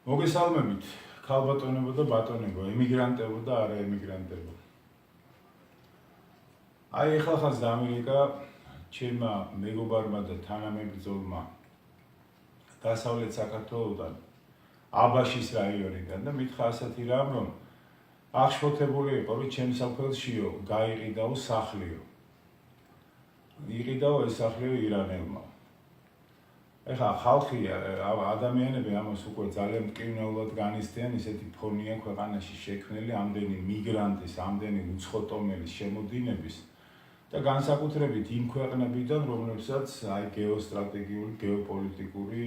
მოგესალმებით, ქალბატონებო და ბატონებო, ემიგრანტებო და არაემიგრანტებო. აი ეხლა ხანს დამილიკა ჩემმა მეგობარმა და თანამებრძოლმა დასავლეთ საქართველოდან, აბაშის რაიონიდან და მითხრა ასეთი რამ, რომ აღშფოთებული იყო, რომ ჩემ სოფელშიო გაიყიდაო სახლიო. იყიდაო ეს სახლიო ირანელმა. ეხლა ხალხი, ადამიანები ამას უკვე ძალიან მტკივნეულად განიცდიან, ისეთი ფონია ქვეყანაში შექმნილი ამდენი მიგრანტის, ამდენი უცხოტომელის შემოდინების და განსაკუთრებით იმ ქვეყნებიდან, რომლებსაც აი გეოსტრატეგიული, გეოპოლიტიკური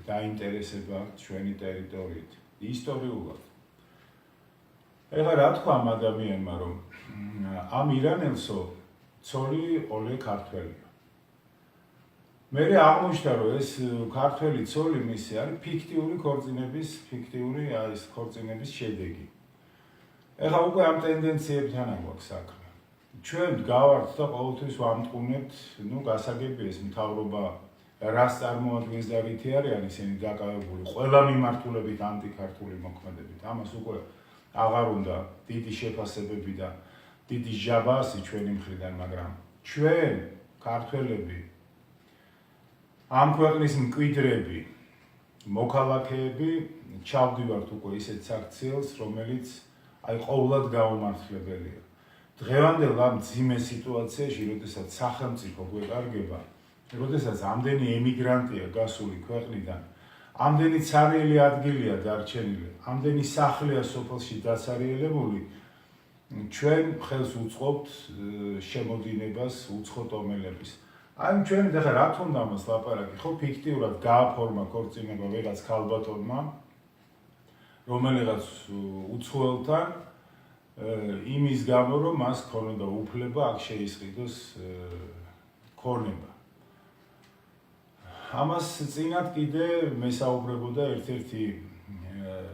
დაინტერესება აქვს ჩვენი ტერიტორიით, ისტორიულად. ეხლა რა თქვა ამ ადამიანმა, რომ ამ ირანელსო ცოლი ყოლე ქართველია. მე აღმოჩნდა, რომ ეს ქართველი ცოლი მისი არის ფიქტიური ქორწინების შედეგი. ეხლა უკვე ამ ტენდენციებთან აქვს საქმე. ჩვენ გავართ და ყოველთვის ვამტყუნებთ, გასაგებია ეს მთავრობა რას წარმოადგენს და რითი არიან ისინი დაკავებული ყველა მიმართულებით ანტიქართული მოქმედებით. ამას უკვე აღარ უნდა დიდი შეფასებები და დიდი ჟაბასი ჩვენი მხრიდან, მაგრამ ჩვენ ქართველები ამ ქვეყნის მკვიდრები, მოქალაქეები ჩავდივართ უკვე ისეთ საქციელს, რომელიც აი ყოვლად გაუმართლებელია. დღევანდელ ამ ძიმე სიტუაციაში, როდესაც სახელმწიფო გვეკარგება, როდესაც ამდენი ემიგრანტია გასული ქვეყნიდან, ამდენი ცარიელი ადგილია დარჩენილი, ამდენი სახლია სოფელში დაცარიელებული, ჩვენ ხელს უწყობთ შემოდინებას უცხოტომელების. აი ჩვენ ახლა რა თქმა უნდა ლაპარაკი, ხო ფიქტიურად გააფორმა ქორწინება ვიღაც ქალბატონმა, რომელიღაც უცხოელთან იმის გამო, რომ მას ქონოდა უფლება აქ შეისყიდოს ქონება. ამას წინათ კიდე მესაუბრებოდა ერთ-ერთი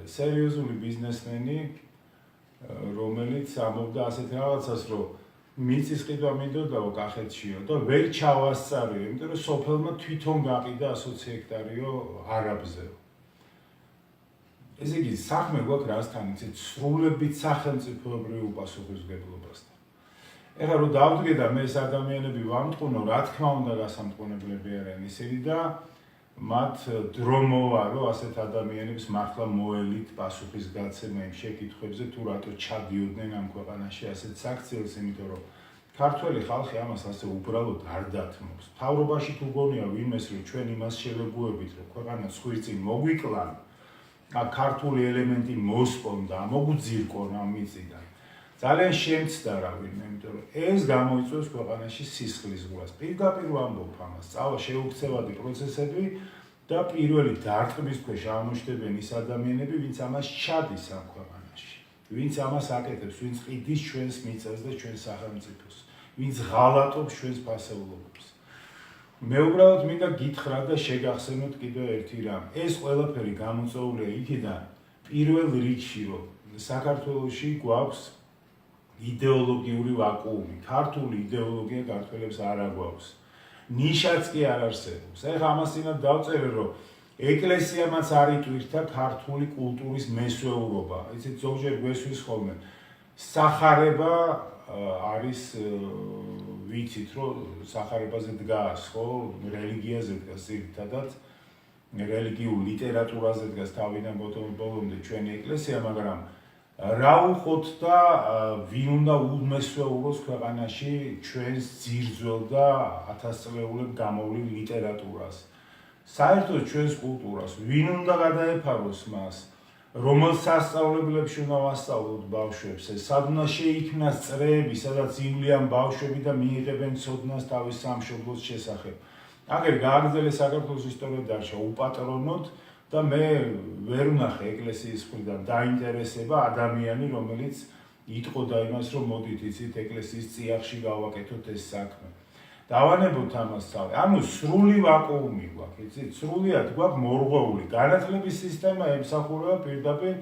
სერიოზული ბიზნესმენი, რომელიც ამბობდა ასეთ რაღაცას, რომ მიწის ყიდვა მინდოდაო კახეთშიო და ვერ ჩავასწარიო, იმიტომ რომ სოფელმა თვითონ გაყიდა 120 ჰექტარიო არაბზეო. ესე იგი, საქმე გვაქვს რასთან, იცით, სრულებით სახელმწიფოებრივ უპასუხისმგებლობასთან. ეხლა რომ დავდგე და მე ეს ადამიანები ვამტყუნო, რა თქმა უნდა გასამტყუნებლები არიან ისინი და მათ დრო მოვა, რომ ასეთ ადამიანებს მართლა მოელით პასუხისგაცემა იმ შეკითხვებზე, თუ რატო ჩადიოდნენ ამ ქვეყანაში ასეთ საქციელს, იმიტომ რომ ქართველი ხალხი ამას ასე უბრალოდ არ დათმობს. მთავრობაში თუ გონია ვინმეს, რომ ჩვენ იმას შევეგუებით, რომ ქვეყანა ცხვირწინ მოგვიკლან, აქ ქართული ელემენტი მოსპონ და მოგუძირკონ ამ მიწიდან. ძალიან შემცდა რა ვინმე, იმიტომ რომ ეს გამოიწვევს ქვეყანაში სისხლის ზღვას. პირდაპირ ვამბობ ამას, წავა შეუქცევადი პროცესები და პირველი დარტყმის ქვეშ აღმოჩნდნენ ის ადამიანები, ვინც ამას ჩადის ამ ქვეყანაში, ვინც ამას აკეთებს, ვინც ყიდის ჩვენს მიწას და ჩვენს სახელმწიფოს, ვინც ღალატობს ჩვენს ფასეულობებს. მე უბრალოდ მინდა გითხრა და შეგახსენოთ კიდევ ერთი რამ. ეს ყველაფერი გამოწვეულია იქიდან პირველ რიგში, რომ საქართველოში გვაქვს იდეოლოგიური ვაკუუმი, ქართული იდეოლოგია ქართველებს არ აგვაქვს. ნიშაც კი არ არსებობს. ეხლა ამას წინათ დავწერე, რომ ეკლესიამაც არ იტვირთა ქართული კულტურის მესვეურობა. იცით, ზოგჯერ გვესვის ხოლმე სახარება არის, ვიცით, რომ სახარებაზე დგას, ხო, რელიგიაზე დგას ძირითადად, რელიგიურ ლიტერატურაზე დგას თავიდან ბოლომდე ჩვენი ეკლესია, მაგრამ რა უხოთ და ვინ უნდა უმესვეუროს ქვეყანაში ჩვენს ძირძველ და ათასწლეულებ გამოვლილ ლიტერატურას, საერთოდ ჩვენს კულტურას, ვინ უნდა გადაეფაროს მას, რომელ სასწავლებლებში უნდა ვასწავლოთ ბავშვებს, სად უნდა შეიქმნას წრეები, სადაც ივლიან ბავშვები და მიიღებენ ცოდნას თავის სამშობლოს შესახებ. აგერ გააგრძელეს საქართველოს ისტორია დარჩა უპატრონოდ და მე ვერ ვნახე ეკლესიის მხრიდან დაინტერესება ადამიანი, რომელიც იტყოდა იმას, რომ მოდით იცით ეკლესიის წიაღში გავაკეთოთ ეს საქმე. დავანებოთ ამას თავი. ანუ სრული ვაკუუმი გვაქვს, იცით, სრულიად გვაქვს მორღვეული განათლების სისტემა ემსახურება პირდაპირ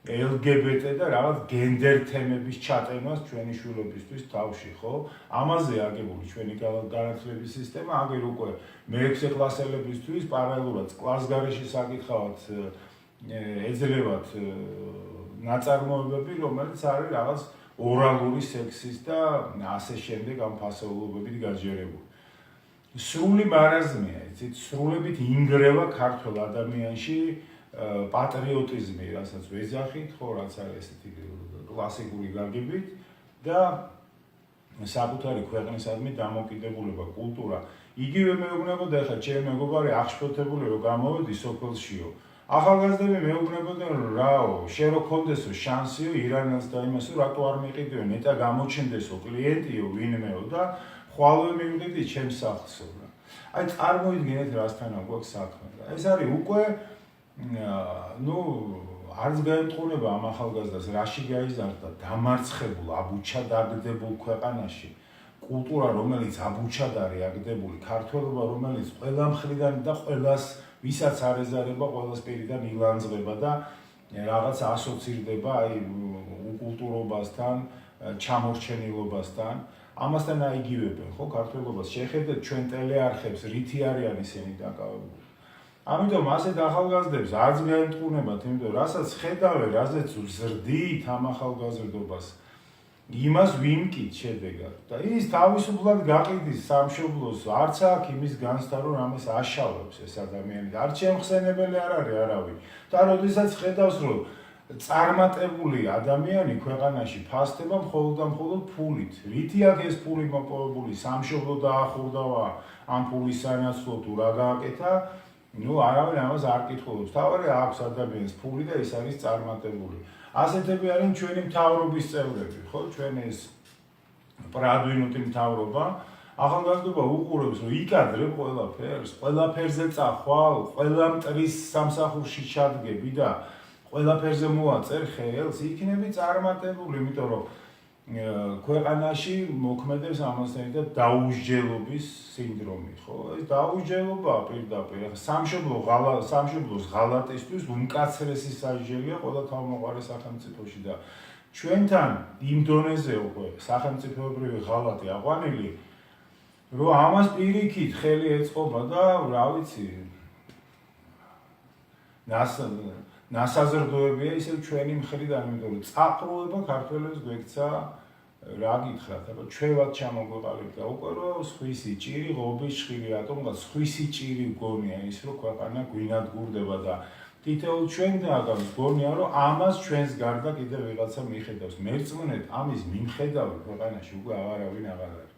LGBT და რაღაც გენდერ თემების ჩატენას ჩვენი შვილებისთვის თავში, ხო? ამაზე აგებული ჩვენი განათლების სისტემა, აგერ უკვე მე-6 კლასელებისთვის პარალელურად კლასგარეში საკითხავად ეძლევათ ნაწარმოებები, რომელიც არის რაღაც ორალური სექსის და ასე შემდეგ ამ ფასეულობებით გაჯერებული. სრული მარაზმია, იცით, სრულებით ინგრევა ქართველ ადამიანში პატრიოტიზმი, რასაც ვეძახით, ხო, რაც არის ესეთი კლასიკური გაგებით და საკუთარი ქვეყნისადმი დამოკიდებულება, კულტურა. იგივე მეუბნებოდა, ეხლა ჩემი მეგობარი აღშფოთებული რომ გამოვედი სოფელშიო. ახალგაზრდები მეუბნებოდნენ რომ რაო, შენ რო კონდესო შანსიო ირანელს და იმასო რატო არ მიყიდეო, ნეტა გამოჩნდესო კლიენტიო ვინმეო და ხვალვე მივიდით ჩემს სახლსო. აი წარმოიდგინეთ რასთან აქვს საქმე. ეს არის უკვე არც გაემტყუნება ამ ახალგაზრდას რაში გაიზარდა დამარცხებულ, აბუჩად აგდებულ ქვეყანაში. კულტურა, რომელიც აბუჩად არის აგდებული, ქართველობა, რომელიც ყველა მხრიდან და ყველას, ვისაც არ ეზარება, ყველას პირიდან ილანძღება და რაღაც ასოცირდება აი უკულტურობასთან, ჩამორჩენილობასთან. ამასთან აიგივებენ, ხო, ქართველობას. შეხედეთ ჩვენ ტელეარხებს, რითი არიან ისინი დაკავებული. ამიტომ ასეთ ახალგაზრდებს არც გაემტყუნებათ, იმიტომ რასაც ხედავენ, რაზეც ვზრდით ამ ახალგაზრდობას, იმას ვიმკით შედეგად. და ის თავისუფლად გაყიდის სამშობლოს, არც აქ იმის განცდა, რომ ამას აშავებს ეს ადამიანი. არც შემხსენებელი არ არის არავინ. და როდესაც ხედავს, რომ წარმატებული ადამიანი ქვეყანაში ფასდება მხოლოდ და მხოლოდ ფულით. რითი აქ ეს ფული მოპოვებული, სამშობლო დაახურდავა ამ ფულის სანაცვლოდ თუ რა გააკეთა, არავინ ამას არ კითხულობს. თავარი აქვს ადამიანს ფული და ის არის წარმატებული. ასეთები არიან ჩვენი მთავრობის წევრები, ხო? ჩვენ ეს პრადვინუტი მთავრობა ახალგაზრდობა უყურებს, რომ იკადრებ ყველაფერზე წახვალ, ყველა მტრის სამსახურში ჩადგები და ყველაფერზე მოაწერ ხელს, იქნები წარმატებული, იმიტომ რომ ქვეყანაში მოქმედებს ამასთან და დაუსჯელობის სინდრომი, ხო? ეს დაუსჯელობა პირდაპირ სამშობლოს ღალატისთვის უმკაცრესი სასჯელია ყველა თავმოყარე სახელმწიფოში და ჩვენთან იმ დონეზე უკვე სახელმწიფოებრივი ღალატი აყვანილი, რომ ამას პირიქით ხელი ეწყობა და რა ვიცი, ნასაზრდოებია ისევ ჩვენი მხრიდან, იმიტომ რომ წაყრუება ქართველებს გვექცა რა გითხრათ, აბა ჩვევად ჩამოგვეყალიბდა და უკვე რომ სხვისი ჭირი, ღობის ჭირი, რატომღაც სხვისი ჭირი გონია ის, რომ ქვეყანა გვინადგურდება და თითოეულ ჩვენგანს გონია, რომ ამას ჩვენს გარდა კიდევ ვიღაცა მიხედავს. მერწმუნეთ, ამის მიმხედავი ქვეყანაში უკვე აღარავინ აღარ არის.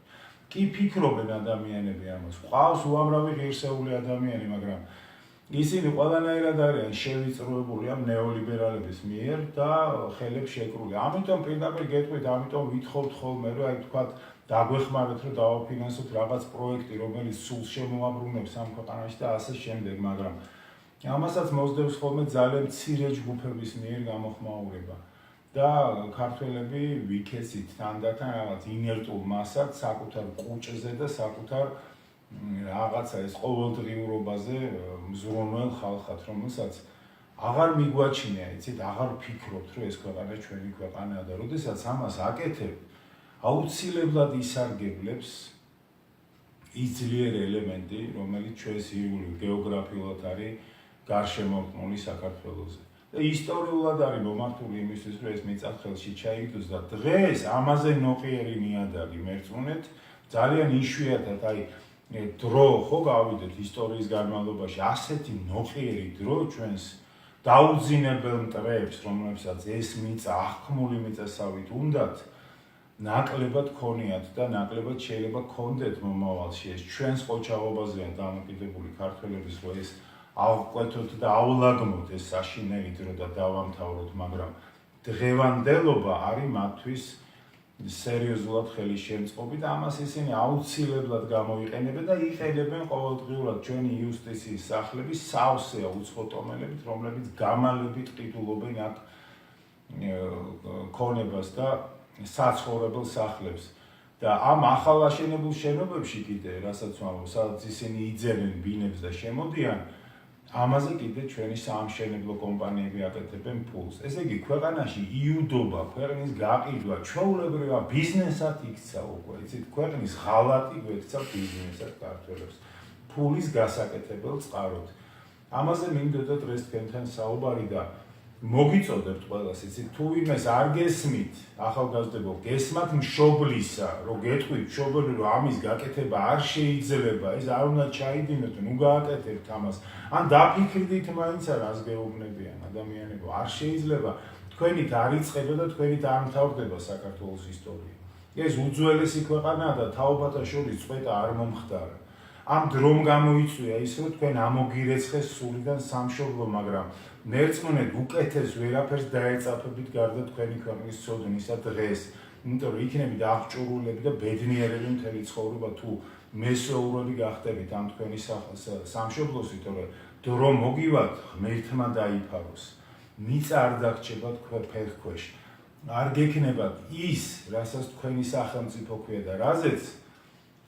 კი ფიქრობენ ადამიანები ამას. ყავს უამრავი ღირსეული ადამიანი, მაგრამ ისინი ყველანაირად არიან შევიწროებული ამ ნეოლიბერალების მიერ და ხელებს შეკრული. ამიტომ პირდაპირ გეტყვით, ამიტომ ვითხოვთ ხოლმე, რომ აი თქვათ დაგვეხმაროთ, რომ დავაფინანსოთ რაღაც პროექტი, რომელიც სულ შემოაბრუნებს ამ ქვეყანაში და ასე შემდეგ, მაგრამ ამასაც მოსდევს ხოლმე ძალიან მცირე ჯგუფების მიერ გამოხმაურება. და ქართველები ვიქეცით თანდათან რაღაც ინერტულ მასად საკუთარ კუჭზე და საკუთარ რაღაცა ეს ყოველდღიურობაზე მზრუნველ ხალხად, რომელსაც აღარ მიგვაჩნია, იცით, აღარ ვფიქრობთ, რომ ეს ქვეყანა ჩვენი ქვეყანაა და როდესაც ამას აკეთებ, აუცილებლად ისარგებლებს ის ძლიერი ელემენტი, რომელიც ჩვენს გეოგრაფიულად არის გარშემორტყმული საქართველოზე. და ისტორიულად არის მომართული იმისთვის, რომ ეს მიწათხელში ჩაიგდოს და დღეს ამაზე ნოყიერი ნიადაგი მერწმუნეთ, ძალიან იშვიათად აი დრო ხო გავიდეთ ისტორიის განმავლობაში, ასეთი ნოყიერი დრო ჩვენს დაუძინებელ მტრებს, რომლებსაც ეს მიწა, აღქმული მიწასავით უნდათ, ნაკლებად ქონიათ და ნაკლებად შეიძლება გქონდეთ მომავალში ეს ჩვენს ყოჩაღობაზეა დამოკიდებული ქართველების, რომ ეს ავყვეთოთ და აულაგმოთ ეს საშინელი დრო და დავამთავროთ, მაგრამ დღევანდელობა არის მათთვის სერიოზულად ხელის შემწყობი და ამას ისინი აუცილებლად გამოიყენებენ და იყენებენ ყოველდღიურად ჩვენი იუსტიციის სახლების სავსეა უცხო ტომელებით, რომლებიც გამალებით ყიდულობენ აქ ქონებას და საცხოვრებელ სახლებს. და ამ ახალ აშენებულ შენობებში კიდე, რასაც ვამბობ, სადაც ისინი იძენენ ბინებს და შემოდიან, ამაზე კიდე ჩვენი საამშენებლო კომპანიები აკეთებენ ფულს. ესე იგი, ქვეყანაში იუდობა, ქვეყნის გაყიდვა, ჩვეულებრივა ბიზნესად იქცა უკვე, იცით, ქვეყნის ღალატი გვექცა ბიზნესად ქართველებს, ფულის გასაკეთებელ წყაროდ. ამაზე მინდოდა დღეს თქვენთან საუბარი და მოგიწოდებთ ყველას, იცით, თუ ვინმეს არ გესმით, ახალგაზრდებო, გესმათ მშობლისა, რომ გეტყვით მშობელი, რომ ამის გაკეთება არ შეიძლება, ეს არ უნდა ჩაიდინოთ, ნუ გააკეთებთ ამას. ან დაფიქრდით მაინც რას გეუბნებიან ადამიანებო, არ შეიძლება თქვენით არ იწყება და თქვენით არ მთავრდება საქართველოს ისტორია. ეს უძველესი ქვეყანაა და თაობათა შორის წვეტა არ მომხდარა. ამ დრომ გამოიწვია ის, რომ თქვენ ამოგირეცხეს სულიდან სამშობლო, მაგრამ ნერწმუნედ უკეთეს ვერაფერს დაეწაფებით გარდა თქვენი ქვეყნის ცოდნისა დღეს. იმიტომ რომ იქნებით აღჭურულები და ბედნიერები მთელი ცხოვრება თუ მესოურები გახდებით ამ თქვენი სამშობლოსით, რომ დრო მოგივათ, ღმერთმა დაიფაროს. მიწა არ დაგჭებათ ფეხქვეშ. არ გექნებათ ის, რასაც თქვენი სახელმწიფო ქვია და რაზეც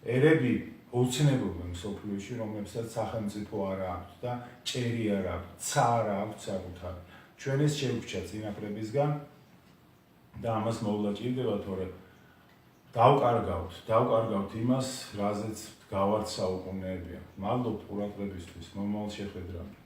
ერები ოცნებობენ მსოფლიოში, რომლებსაც სახელმწიფო არ აქვს და ჭერი არ აქვს, ცა არ აქვს საკუთარი. ჩვენ ეს შევგვჭა წინაპრებისგან და ამას მოვлаჭირდება, თორე დავკარგავთ იმას, რაზეც გავართ საუკუნეებია. მადლობთ ყურადღებისთვის, მომავალ შეხვედრამდე.